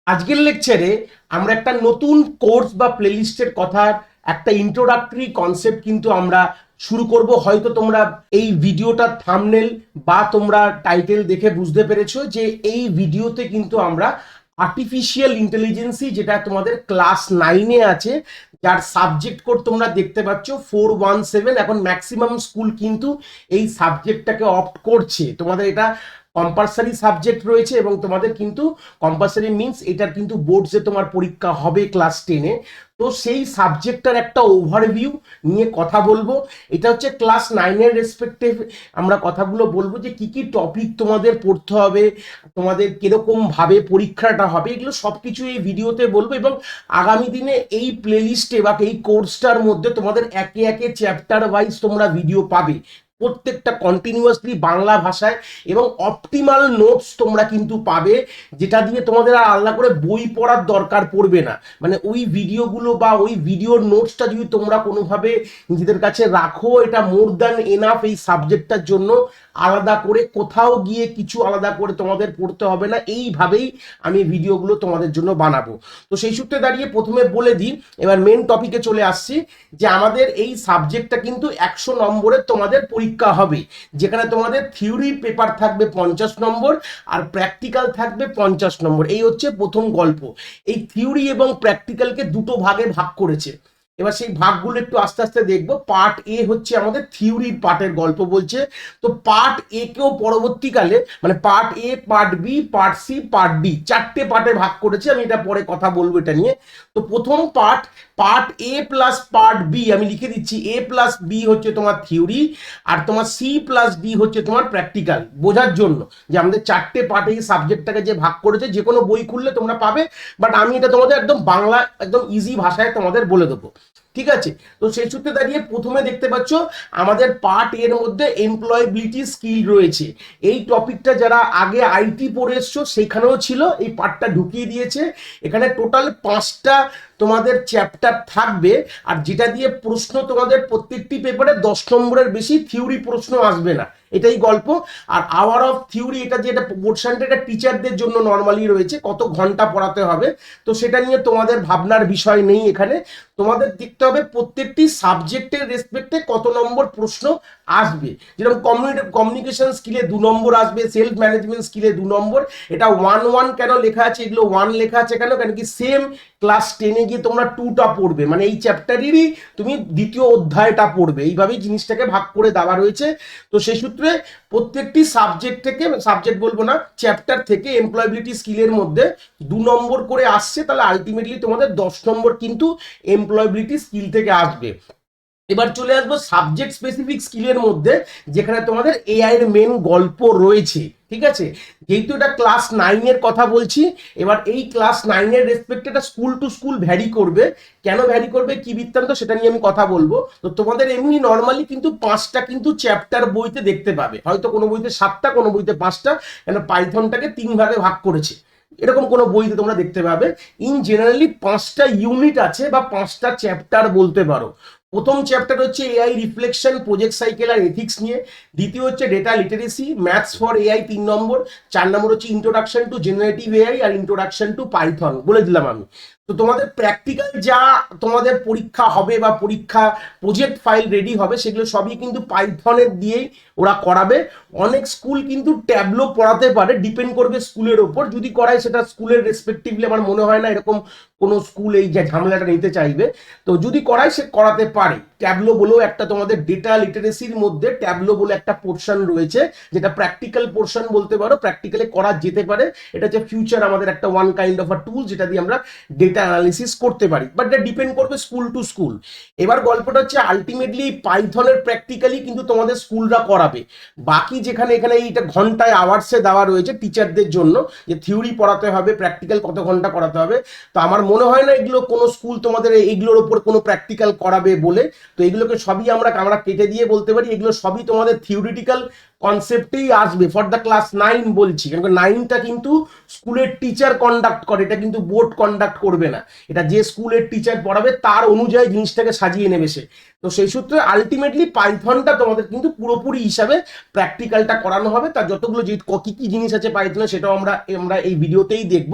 আজকের লেকচারে আমরা একটা নতুন কোর্স বা প্লেলিস্টের কথার একটা ইন্ট্রোডাক্টরি কনসেপ্ট কিন্তু আমরা শুরু করব। হয়তো তোমরা এই ভিডিওটার থাম্বনেল বা তোমরা টাইটেল দেখে বুঝতে পেরেছো যে এই ভিডিওতে কিন্তু আমরা আর্টিফিশিয়াল ইন্টেলিজেন্সি, যেটা তোমাদের ক্লাস 9-এ আছে, যার সাবজেক্ট কোড তোমরা দেখতে পাচ্ছ 417। এখন ম্যাক্সিমাম স্কুল কিন্তু এই সাবজেক্টটাকে অপ্ট করছে। তোমাদের এটা কম্পালসারি সাবজেক্ট রয়েছে এবং তোমাদের কিন্তু কম্পালসারি মিনস এটার কিন্তু বোর্ডসে তোমার পরীক্ষা হবে ক্লাস 10-এ। তো সেই সাবজেক্টটার একটা ওভারভিউ নিয়ে কথা বলবো। এটা হচ্ছে ক্লাস 9-এর রেসপেক্টিভ আমরা কথাগুলো বলবো যে কি কি টপিক তোমাদের পড়তে হবে, তোমাদের কিরকম ভাবে পরীক্ষাটা হবে, এগুলো সবকিছু এই ভিডিওতে বলবো। এবং আগামী দিনে এই প্লেলিস্টে বা এই কোর্সটার মধ্যে তোমাদের একে একে চ্যাপ্টার ওয়াইজ তোমরা ভিডিও পাবে, প্রত্যেকটা কন্টিনিউয়াসলি বাংলা ভাষায়, এবং অপটিমাল নোটস তোমরা কিন্তু পাবে, যেটা দিয়ে তোমাদের আর আলাদা করে বই পড়ার দরকার পড়বে না। মানে ওই ভিডিওগুলো বা ওই ভিডিওর নোটসটা যদি তোমরা কোনোভাবে নিজেদের কাছে রাখো, এটা মোর দ্যান এনাফ এই সাবজেক্টটার জন্য। আলাদা করে কোথাও গিয়ে কিছু আলাদা করে তোমাদের পড়তে হবে না, এইভাবেই আমি ভিডিওগুলো তোমাদের জন্য বানাবো। তো সেই সূত্রে দাঁড়িয়ে প্রথমে বলে দিই, এবার মেন টপিকে চলে আসছি, যে আমাদের এই সাবজেক্টটা কিন্তু 100 নম্বরের তোমাদের পরীক্ষা হবে, যেখানে তোমাদের থিওরির পেপার থাকবে 50 নম্বর আর প্র্যাকটিক্যাল থাকবে 50 নম্বর। এই হচ্ছে প্রথম গল্প। এই থিওরি এবং প্র্যাকটিক্যালকে দুটো ভাগে ভাগ করেছে। এবার সেই ভাগগুলো একটু আস্তে আস্তে দেখবো। পার্ট এ হচ্ছে আমাদের থিওরির পার্টের গল্প বলছে। তো পার্ট এ কেও পরবর্তীকালে মানে part A, part B, part C, part D, চারটে পার্টে ভাগ করেছে। আমি এটা পরে কথা বলবো এটা নিয়ে। তো প্রথম part, part A plus part B, আমি লিখে দিচ্ছি এ প্লাস বি হচ্ছে তোমার থিওরি, আর তোমার সি প্লাস ডি হচ্ছে তোমার প্র্যাকটিক্যাল, বোঝার জন্য যে আমাদের চারটে পার্টে এই সাবজেক্টটাকে যে ভাগ করেছে। যে কোনো বই খুললে তোমরা পাবে, বাট আমি এটা তোমাদের একদম বাংলা একদম ইজি ভাষায় তোমাদের বলে দেবো, ঠিক আছে? তো সেই সূত্রে দাঁড়িয়ে প্রথমে দেখতে পাচ্ছ আমাদের পার্ট এর মধ্যে এমপ্লয়েবিলিটি স্কিল রয়েছে। এই টপিকটা যারা আগে আইটি পড়ে এসছো সেখানেও ছিল, এই পার্টটা ঢুকিয়ে দিয়েছে। এখানে টোটাল 5টা তোমাদের চ্যাপ্টার থাকবে, আর যেটা দিয়ে প্রশ্ন তোমাদের প্রত্যেকটি পেপারে 10 নম্বরের বেশি থিওরি প্রশ্ন আসবে না, এটাই গল্প। আর আওয়ার অফ থিওরি, এটা যেটা পোর্শনটা, এটা টিচারদের জন্য নর্মালি রয়েছে, কত ঘন্টা পড়াতে হবে, তো সেটা নিয়ে তোমাদের ভাবনার বিষয় নেই এখানে। তোমাদের দেখতে হবে প্রত্যেকটি সাবজেক্টের রেসপেক্টে কত নম্বর প্রশ্ন আসবে। যেরকম কমিউনিকেশন স্কিলে 2 নম্বর আসবে, সেলফ ম্যানেজমেন্ট স্কিলে 2 নম্বর। এটা 1 1 কেন লেখা আছে, এগুলো 1 লেখা আছে কেন, কেন কি সেম ক্লাস 10-এ গিয়ে তোমরা 2টা পড়বে, মানে এই চ্যাপ্টারেরই তুমি দ্বিতীয় অধ্যায়টা পড়বে, এইভাবেই জিনিসটাকে ভাগ করে দেওয়া রয়েছে। তো সেই সূত্রে প্রত্যেকটি সাবজেক্ট থেকে, সাবজেক্ট বলবো না, চ্যাপ্টার থেকে এমপ্লয়েবিলিটি স্কিলের মধ্যে 2 নম্বর করে আসছে, তাহলে আলটিমেটলি তোমাদের 10 নম্বর কিন্তু এমপ্লয়েবিলিটি স্কিল থেকে আসবে। এবার চলে আসবো সাবজেক্ট স্পেসিফিক স্কিলের মধ্যে, যেখানে তোমাদের এআই এর মেন গল্প রয়েছে, ঠিক আছে? যেহেতু এটা ক্লাস 9-এর কথা বলছি, এবার এই ক্লাস 9-এর রেসপেক্টে এটা স্কুল টু স্কুল ভ্যারি করবে। কেন ভ্যারি করবে, কি বৃত্তান্ত, সেটা নিয়ে আমি কথা বলবো। তো তোমাদের এমনি নর্মালি কিন্তু 5টা কিন্তু চ্যাপ্টার বইতে দেখতে পাবে, হয়তো কোনো বইতে 7টা, কোনো বইতে 5টা, কেন পাইথনটাকে 3 ভাগে ভাগ করেছে, এরকম কোনো বইতে তোমরা দেখতে পাবে। ইন জেনারেলি 5টা ইউনিট আছে বা 5টা চ্যাপ্টার বলতে পারো। প্রথম চ্যাপ্টার হচ্ছে এআই রিফ্লেকশন, প্রজেক্ট সাইকেল আর এথিক্স নিয়ে। দ্বিতীয় হচ্ছে data literacy, maths for AI 3 নম্বর। 4 নম্বর হচ্ছে ইন্ট্রোডাকশন টু জেনারেটিভ এআই আর ইন্ট্রোডাকশন টু পাইথন, বলে দিলাম আমি। তো তোমাদের প্র্যাকটিক্যাল যা তোমাদের পরীক্ষা হবে বা পরীক্ষা প্রজেক্ট ফাইল রেডি হবে, সেগুলো সবই কিন্তু পাইথনের দিয়েই ওরা করাবে। অনেক স্কুল কিন্তু ট্যাবলো পড়াতে পারে, ডিপেন্ড করবে স্কুলের ওপর। যদি করায় সেটা স্কুলের রেসপেক্টিভলি আমার মনে হয় না এরকম কোনো স্কুল এই যে ঝামেলাটা নিতে চাইবে। তো যদি করায় সে করাতে পারে। ট্যাবলো বলেও একটা তোমাদের ডেটা লিটারেসির মধ্যে ট্যাবলো বলে একটা পোর্শন রয়েছে, যেটা প্র্যাকটিক্যাল পোর্শন বলতে পারো, প্র্যাকটিক্যালি করা যেতে পারে। এটা হচ্ছে ফিউচার আমাদের একটা ওয়ান কাইন্ড অফ আ টুল, যেটা দিয়ে আমরা ডেটা অ্যানালিসিস করতে পারি, বাট এটা ডিপেন্ড করবে স্কুল টু স্কুল। এবার গল্পটা হচ্ছে আলটিমেটলি পাইথনের প্র্যাকটিক্যালি কিন্তু তোমাদের স্কুলরা করাবে। বাকি যেখানে এখানে এইটা ঘন্টায় আওয়ার্সে দেওয়া রয়েছে টিচারদের জন্য, যে থিওরি পড়াতে হবে, প্র্যাকটিক্যাল কত ঘন্টা করাতে হবে, তো আমার মনে হয় না এগুলো কোনো স্কুল তোমাদের এইগুলোর উপর কোনো প্র্যাকটিক্যাল করাবে বলে। তো এগুলোকে সবই আমরা আমরা কেটে দিয়ে বলতে পারি এগুলো সবই তোমাদের থিওরিটিক্যাল কনসেপ্টেই আসবে ফর দ্য ক্লাস 9 বলছি, কারণ 9টা কিন্তু স্কুলের টিচার কন্ডাক্ট করে, এটা কিন্তু বোর্ড কন্ডাক্ট করবে না। এটা যে স্কুলের টিচার পড়াবে তার অনুযায়ী জিনিসটাকে সাজিয়ে নেবে সে। তো সেই সূত্রে আলটিমেটলি পাইথনটা তোমাদের কিন্তু পুরোপুরি হিসাবে প্র্যাকটিক্যালটা করানো হবে। তার যতগুলো যে কি কি জিনিস আছে পাইথনে সেটাও আমরা আমরা এই ভিডিওতেই দেখব,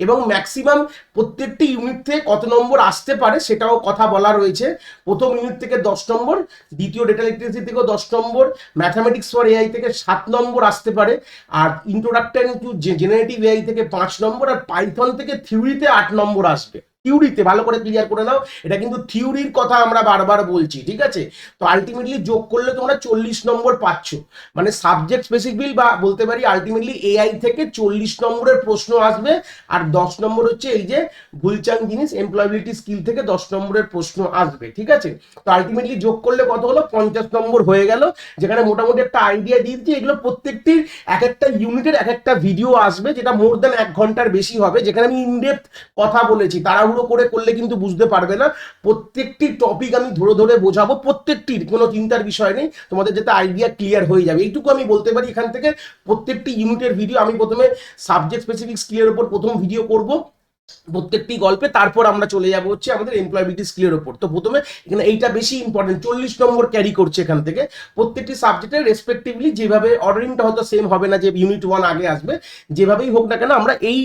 এবং ম্যাক্সিমাম প্রত্যেকটি ইউনিট থেকে কত নম্বর আসতে পারে সেটাও কথা বলা রয়েছে। প্রথম ইউনিট থেকে 10 নম্বর, দ্বিতীয় ডেটা লিটারেসি থেকেও 10 নম্বর, ম্যাথামেটিক্স ফর এআই থেকে 7 নম্বর আসতে পারে, আর ইন্ট্রোডাকশন টু জেনারেটিভ এআই থেকে 5 নম্বর, আর পাইথন থেকে থিওরিতে 8 নম্বর আসবে। থিওরিতে ভালো করে ক্লিয়ার করে নাও, এটা কিন্তু থিওরির কথা আমরা বারবার বলছি, ঠিক আছে? তো আলটিমেটলি যোগ করলে তোমরা 40 নম্বর পাচ্ছ, মানে সাবজেক্ট স্পেসিফিক বা বলতে পারি আলটিমেটলি এআই থেকে 40 নম্বরের প্রশ্ন আসবে, আর 10 নম্বর হচ্ছে এই যে ভুলচাং জিনিস এমপ্লয়াবিলিটি স্কিল থেকে 10 নম্বরের প্রশ্ন আসবে, ঠিক আছে? তো আলটিমেটলি যোগ করলে কত হলো? 50 নম্বর হয়ে গেল, যেখানে মোটামুটি একটা আইডিয়া দিয়ে দিচ্ছি। এগুলো প্রত্যেকটির এক একটা ইউনিটের এক একটা ভিডিও আসবে, যেটা মোর দ্যান 1 ঘন্টার বেশি হবে, যেখানে আমি ইনডেপথ কথা বলেছি। তাড়াহুড়ো করে করলে কিন্তু বুঝতে পারবে না, প্রত্যেকটি টপিক আমি ধরে ধরে বোঝাবো, প্রত্যেকটির কোনো চিন্তার বিষয় নেই, তোমাদের যাতে আইডিয়া ক্লিয়ার হয়ে যাবে এইটুকু আমি বলতে পারি। এখান থেকে প্রত্যেকটি ইউনিটের ভিডিও আমি প্রথমে সাবজেক্ট স্পেসিফিক স্কিলের উপর প্রথম ভিডিও করব প্রত্যেকটি গল্পে, তারপর আমরা চলে যাব হচ্ছে আমাদের এমপ্লয়াবিলিটি স্কিলের উপর। তো প্রথমে এখানে এইটা বেশি ইম্পর্টেন্ট, 40 নম্বর ক্যারি করছে এখান থেকে প্রত্যেকটি সাবজেক্টের রেসপেক্টিভলি, যেভাবে অর্ডারিংটা হয়তো সেম হবে না, যে ইউনিট 1 আগে আসবে, যেভাবেই হোক না কেন আমরা এই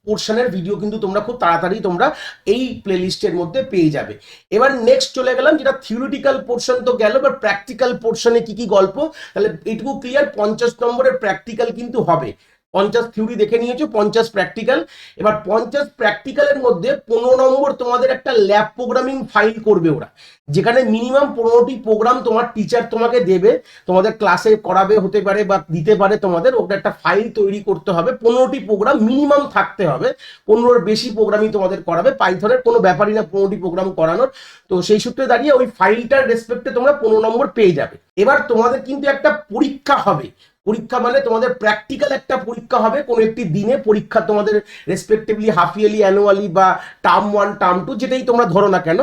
পোর্শনের ভিডিও কিন্তু তোমরা খুব তাড়াতাড়ি তোমরা এই প্লেলিস্টের মধ্যে পেয়ে যাবে। এবার নেক্সট চলে গেলাম, যেটা থিওরিটিক্যাল পোর্শন তো গেল, বা প্র্যাকটিক্যাল পোর্শনে কি কি গল্প, তাহলে এইটুকু ক্লিয়ার। 50 নম্বরের প্র্যাকটিক্যাল কিন্তু হবে, 50 থিওরি দেখে নিয়েছো, 50 প্র্যাকটিক্যাল। এবার 50 প্র্যাকটিক্যালের মধ্যে 15 নম্বর তোমাদের একটা ল্যাব প্রোগ্রামিং ফাইল করবে ওরা, যেখানে মিনিমাম 15টি প্রোগ্রাম তোমার টিচার তোমাকে দেবে, তোমাদের ক্লাসে করাবে হতে পারে বা দিতে পারে, তোমাদের ওটা একটা ফাইল তৈরি করতে হবে। 15টি প্রোগ্রাম মিনিমাম থাকতে হবে, 15-এর বেশি প্রোগ্রামই তোমাদের করাবে। পাইথনের কোনো ব্যাপারই না 15টি প্রোগ্রাম করানোর। তো সেই সূত্রে দাঁড়িয়ে ওই ফাইলটার রেসপেক্টে তোমরা 15 নম্বর পেয়ে যাবে। এবার তোমাদের কিন্তু একটা পরীক্ষা হবে, পরীক্ষা মানে তোমাদের প্র্যাকটিক্যাল একটা পরীক্ষা হবে কোনো একটি দিনে। পরীক্ষা তোমাদের রেসপেক্টিভলি হাফ ইয়ারলি, অ্যানুয়ালি বা টার্ম 1 টার্ম 2 যেটাই তোমরা ধরো না কেন,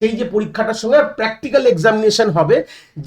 সেই যে পরীক্ষাটার সঙ্গে প্র্যাকটিক্যাল এক্সামিনেশন হবে,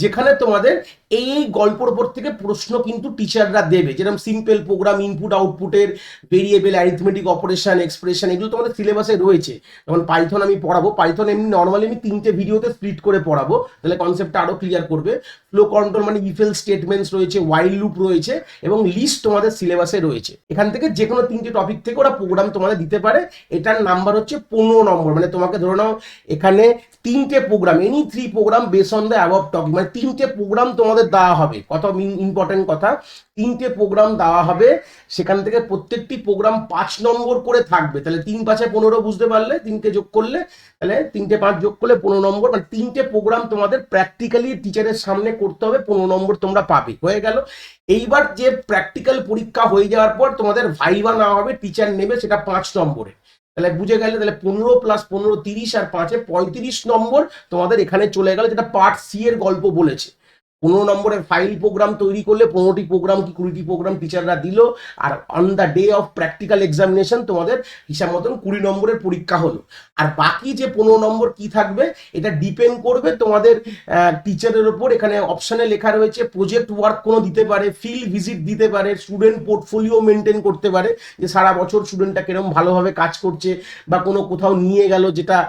যেখানে তোমাদের এই গল্পর উপর থেকে প্রশ্ন কিন্তু টিচাররা দেবে, যেরকম সিম্পল প্রোগ্রাম, ইনপুট আউটপুটের, ভেরিয়েবল, অ্যারিথমেটিক অপারেশন, এক্সপ্রেশন, এগুলো তোমাদের সিলেবাসে রয়েছে। যেমন পাইথন আমি পড়াবো, পাইথন এমনি নর্মালি আমি 3টে ভিডিওতে স্প্লিট করে পড়াবো, তাহলে কনসেপ্টটা আরো ক্লিয়ার করবে। ফ্লো কন্ট্রোল মানে ইফেল স্টেটমেন্টস রয়েছে, ওয়াইল লুপ রয়েছে, এবং লিস্ট তোমাদের সিলেবাসে রয়েছে। এখান থেকে যে কোনো 3টে টপিক থেকে ওরা প্রোগ্রাম তোমাদের দিতে পারে। এটার নাম্বার হচ্ছে 15 নম্বর, মানে তোমাকে ধরে নাও এখানে 3টে program, any 3 program base on the above topic, মানে 3টে প্রোগ্রাম তোমাদের দেওয়া হবে। কত ইম্পর্টেন্ট কথা, 3টে প্রোগ্রাম দেওয়া হবে, সেখান থেকে প্রত্যেকটি প্রোগ্রাম 5 নম্বর করে থাকবে। তাহলে 3 5 15 বুঝতে পারলে, 3কে যোগ করলে, তাহলে 3টে 5 যোগ করলে 15 নম্বর, মানে 3টে প্রোগ্রাম তোমাদের প্র্যাকটিক্যালি টিচারের সামনে করতে হবে, 15 নম্বর তোমরা পাবে। হয়ে গেল। এইবার যে প্র্যাকটিক্যাল পরীক্ষা হয়ে যাওয়ার পর তোমাদের ভাইভা নেওয়া হবে, টিচার নেবে, সেটা 5 নম্বরে। তাহলে বুঝে গেলে, তাহলে 15 + 15 30, আর 5-এ 35 নম্বর তোমাদের এখানে চলে গেল, যেটা পার্ট সি এর গল্প বলেছে। 15 নম্বরের ফাইল প্রোগ্রাম তৈরি করলে 15টি প্রোগ্রাম কি 20টি প্রোগ্রাম টিচাররা দিল, আর on the day of practical examination তোমাদের হিসাব মতন 20 নম্বরের পরীক্ষা হলো। আর বাকি যে 15 নম্বর কি থাকবে, এটা ডিপেন্ড করবে তোমাদের টিচারের উপর। এখানে অপশনে লেখা রয়েছে প্রজেক্ট ওয়ার্ক কোনো দিতে পারে, ফিল্ড ভিজিট দিতে পারে, স্টুডেন্ট পোর্টফোলিও মেনটেন করতে পারে, যে সারা বছর স্টুডেন্টটা কিরকম ভালোভাবে কাজ করছে, বা কোনো কোথাও নিয়ে গেল, যেটা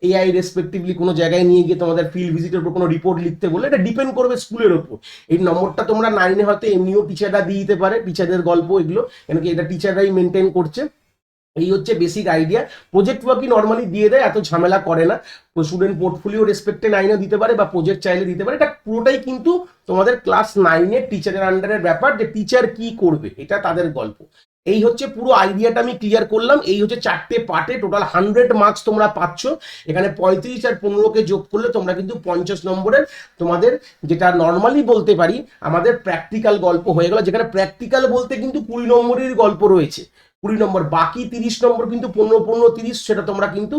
এআই রেসপেক্টিভলি কোনো জায়গায় নিয়ে গিয়ে তোমাদের ফিল্ড ভিজিটের উপর কোনো রিপোর্ট লিখতে বলে, এটা ডিপেন্ড করবে স্কুলের ওপর। এই নম্বরটা তোমরা 9-এ হয়তো এমনিও টিচাররা দিয়ে দিতে পারে, টিচারদের গল্প এগুলো, কেন কি এটা টিচাররাই মেনটেন করছে। এই হচ্ছে বেসিক আইডিয়া। প্রজেক্ট ওয়ার্কই নর্মালি দিয়ে দেয়, এত ঝামেলা করে না। স্টুডেন্ট পোর্টফোলিও রেসপেক্টে 9-এ দিতে পারে, বা প্রজেক্ট চাইলে দিতে পারে। এটা পুরোটাই কিন্তু তোমাদের ক্লাস 9-এর টিচারের আন্ডারের ব্যাপার, যে টিচার কি করবে, এটা তাদের গল্প। এই হচ্ছে পুরো আইডিয়াটা আমি ক্লিয়ার করলাম। এই হচ্ছে 4টে পার্টে টোটাল 100 মার্কস তোমরা পাচ্ছ। এখানে 35 আর 15কে যোগ করলে তোমরা কিন্তু 50 নম্বরের তোমাদের, যেটা নর্মালি বলতে পারি আমাদের প্র্যাকটিক্যাল গল্প হয়ে গেল, যেখানে প্র্যাকটিক্যাল বলতে কিন্তু 20 নম্বরের গল্প রয়েছে, 20 নম্বর। বাকি 30 নম্বর কিন্তু 15 15 30, সেটা তোমরা কিন্তু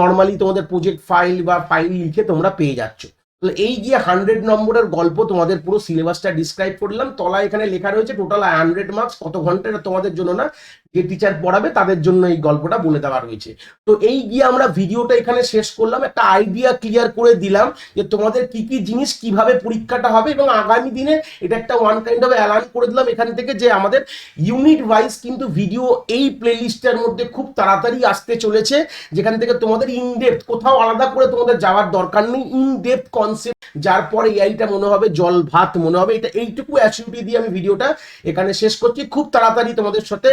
নর্মালি তোমাদের প্রজেক্ট ফাইল বা ফাইল লিখে তোমরা পেয়ে যাচ্ছ। তো এই গিয়ে 100 নম্বরের গল্প, তোমাদের পুরো সিলেবাসটা ডিসক্রাইব করলাম। তলায় এখানে লেখা রয়েছে টোটাল 100 মার্কস, কত ঘন্টা, এটা তোমাদের জন্য না, যে টিচার পড়াবে তাদের জন্য এই গল্পটা বলে দেওয়া রয়েছে। তো এই গিয়ে আমরা ভিডিওটা এখানে শেষ করলাম, একটা আইডিয়া ক্লিয়ার করে দিলাম যে তোমাদের কি কি জিনিস, কিভাবে পরীক্ষাটা হবে, এবং আগামী দিনে এটা একটা ওয়ান কাইন্ড অফ অ্যালার্ন করে দিলাম এখান থেকে, যে আমাদের ইউনিট ওয়াইজ কিন্তু ভিডিও এই প্লেলিস্টের মধ্যে খুব তাড়াতাড়ি আসতে চলেছে, যেখান থেকে তোমাদের ইনডেপথ, কোথাও আলাদা করে তোমাদের যাওয়ার দরকার নেই, ইনডেপথ কনসেপ্ট, যার পরে এআইটা মনে হবে জল ভাত মনে হবে। এইটুকু অ্যাসিউরিটি দিয়ে আমি ভিডিওটা এখানে শেষ করছি। খুব তাড়াতাড়ি তোমাদের সাথে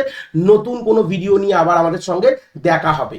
নতুন কোনো ভিডিও নিয়ে আবার আমাদের সঙ্গে দেখা হবে।